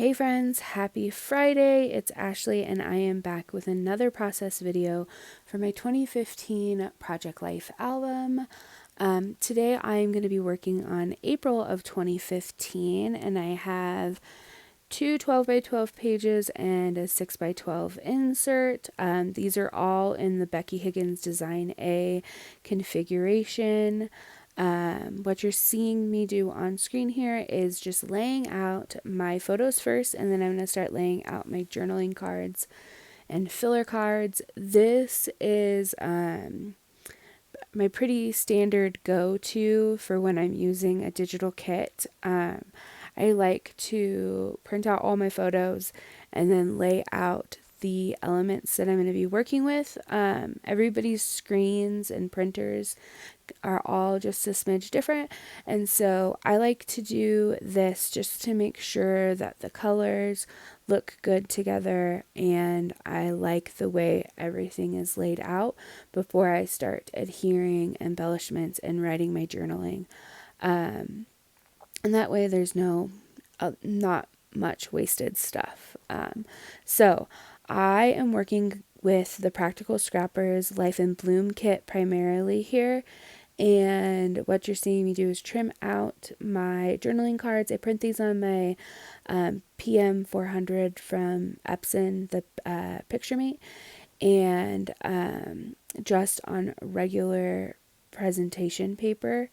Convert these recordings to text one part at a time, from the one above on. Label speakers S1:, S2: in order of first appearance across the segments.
S1: Hey friends, happy Friday. It's Ashley and I am back with another process video for my 2015 Project Life album. Today I'm going to be working on April of 2015 and I have two 12 by 12 pages and a 6 by 12 insert. These are all in the Becky Higgins Design A configuration. What you're seeing me do on screen here is just laying out my photos first, and then I'm going to start laying out my journaling cards and filler cards. This is my pretty standard go-to for when I'm using a digital kit. I like to print out all my photos and then lay out the elements that I'm going to be working with. Everybody's screens and printers are all just a smidge different, and so I like to do this just to make sure that the colors look good together and I like the way everything is laid out before I start adhering embellishments and writing my journaling. And that way there's not much wasted stuff. So I am working with the Practical Scrappers Life in Bloom kit primarily here. And what you're seeing me do is trim out my journaling cards. I print these on my PM 400 from Epson, the PictureMate, and just on regular presentation paper.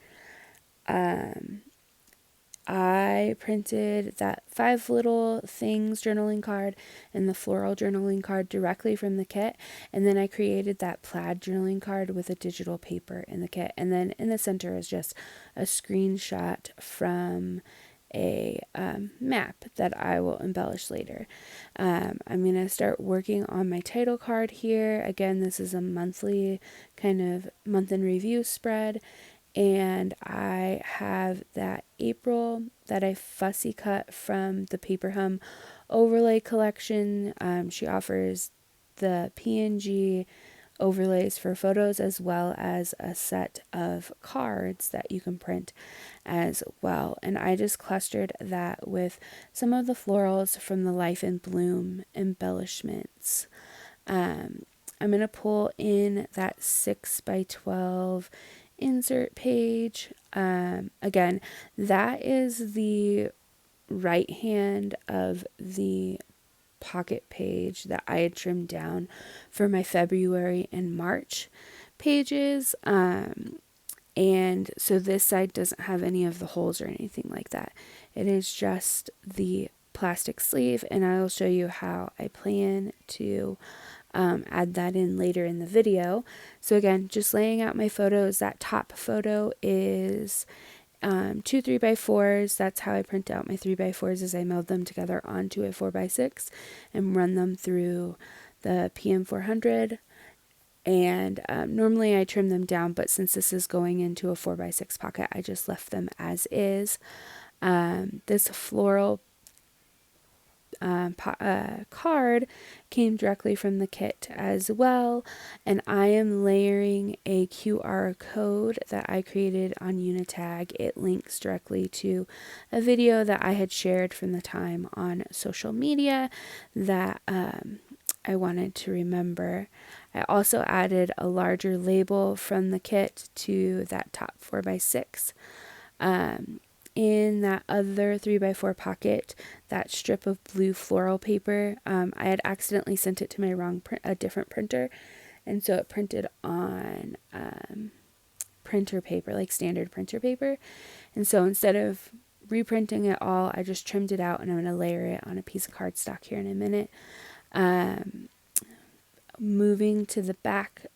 S1: I printed that 5 little things journaling card and the floral journaling card directly from the kit, and then I created that plaid journaling card with a digital paper in the kit, and then in the center is just a screenshot from a map that I will embellish later. I'm going to start working on my title card here. Again, this is a monthly kind of month in review spread. And I have that April that I fussy cut from the Paper Hum overlay collection. She offers the PNG overlays for photos as well as a set of cards that you can print as well. And I just clustered that with some of the florals from the Life in Bloom embellishments. I'm going to pull in that 6 by 12 insert page. Again, that is the right hand of the pocket page that I had trimmed down for my February and March pages. And so this side doesn't have any of the holes or anything like that. It is just the plastic sleeve, and I'll show you how I plan to add that in later in the video. So again, just laying out my photos. That top photo is 2 3x4s. That's how I print out my 3x4s, is I meld them together onto a 4x6 and run them through the PM400. And normally I trim them down, but since this is going into a 4x6 pocket, I just left them as is. This floral card came directly from the kit as well, and I am layering a QR code that I created on Unitag. It links directly to a video that I had shared from the time on social media that I wanted to remember. I also added a larger label from the kit to that top 4x6. In that other 3x4 pocket, that strip of blue floral paper, I had accidentally sent it to my a different printer, and so it printed on printer paper, like standard printer paper. And so instead of reprinting it all, I just trimmed it out, and I'm going to layer it on a piece of cardstock here in a minute. Moving to the back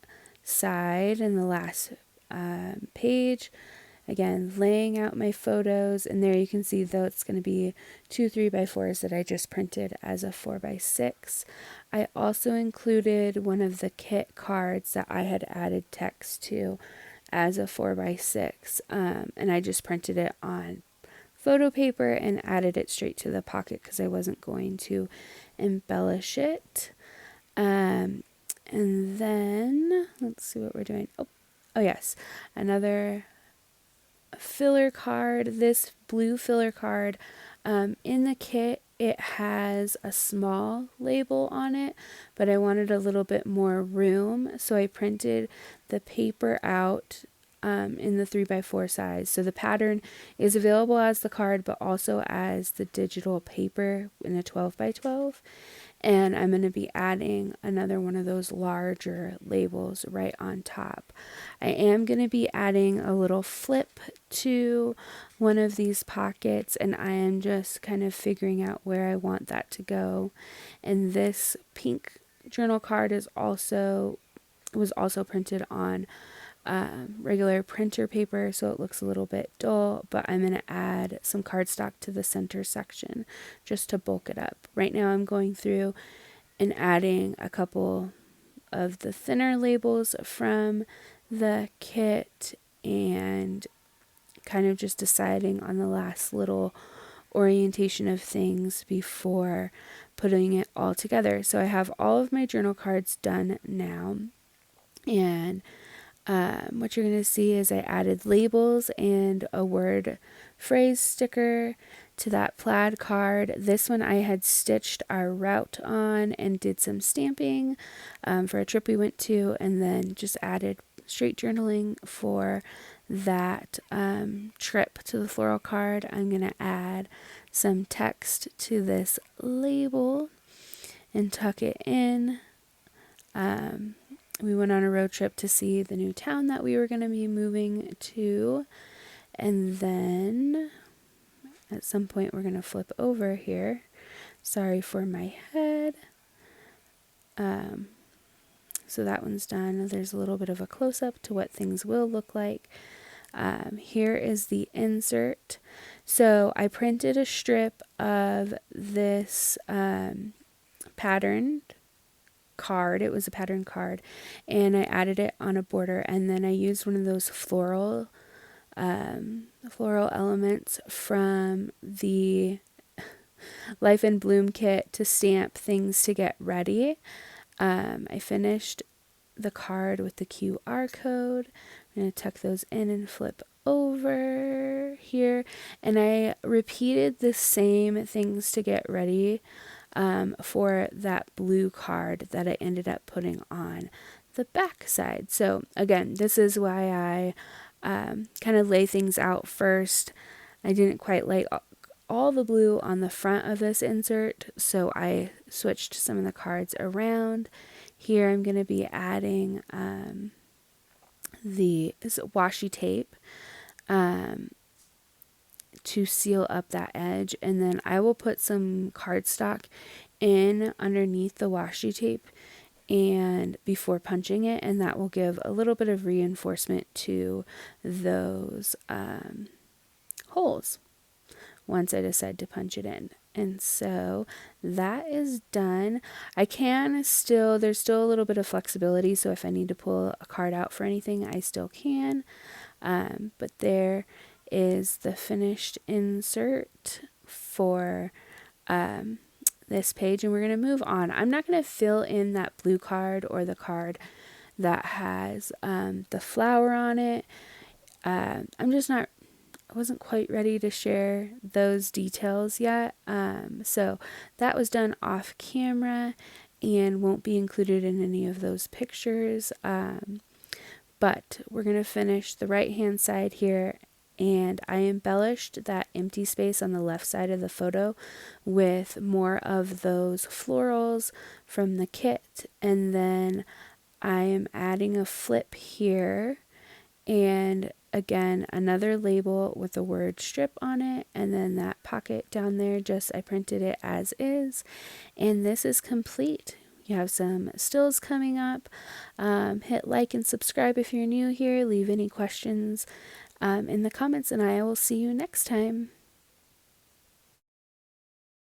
S1: side in the last page. Again, laying out my photos, and there you can see, though, it's going to be 2 3x4s that I just printed as a 4x6. I also included one of the kit cards that I had added text to as a 4x6, and I just printed it on photo paper and added it straight to the pocket because I wasn't going to embellish it. And then, let's see what we're doing. Oh yes, another filler card. This blue filler card in the kit it has a small label on it, but I wanted a little bit more room, so I printed the paper out in the 3x4 size. So the pattern is available as the card, but also as the digital paper in a 12x12. And I'm going to be adding another one of those larger labels right on top. I am going to be adding a little flip to one of these pockets, and I am just kind of figuring out where I want that to go. And this pink journal card was also printed on regular printer paper, so it looks a little bit dull, but I'm going to add some cardstock to the center section just to bulk it up. Right now I'm going through and adding a couple of the thinner labels from the kit and kind of just deciding on the last little orientation of things before putting it all together. So I have all of my journal cards done now, and what you're going to see is I added labels and a word phrase sticker to that plaid card. This one I had stitched our route on and did some stamping for a trip we went to, and then just added straight journaling for that trip to the floral card. I'm going to add some text to this label and tuck it in. We went on a road trip to see the new town that we were going to be moving to. And then at some point we're going to flip over here. Sorry for my head. So that one's done. There's a little bit of a close-up to what things will look like. Here is the insert. So I printed a strip of this patterned card. It was a pattern card, and I added it on a border, and then I used one of those floral elements from the Life in Bloom kit to stamp things to get ready. I finished the card with the QR code. I'm going to tuck those in and flip over here, and I repeated the same things to get ready for that blue card that I ended up putting on the back side. So again, this is why I kind of lay things out first. I didn't quite lay all the blue on the front of this insert, so I switched some of the cards around. Here I'm going to be adding the washi tape to seal up that edge, and then I will put some cardstock in underneath the washi tape and before punching it, and that will give a little bit of reinforcement to those holes once I decide to punch it in. And so that is done. There's still a little bit of flexibility, so if I need to pull a card out for anything, I still can. But there is the finished insert for this page, and we're going to move on. I'm not going to fill in that blue card or the card that has the flower on it. I wasn't quite ready to share those details yet. So that was done off camera and won't be included in any of those pictures. But we're going to finish the right hand side here, and I embellished that empty space on the left side of the photo with more of those florals from the kit, and then I am adding a flip here, and again another label with the word strip on it, and then that pocket down there, I printed it as is, and this is complete. You have some stills coming up. Hit like and subscribe if you're new here. Leave any questions in the comments, and I will see you next time.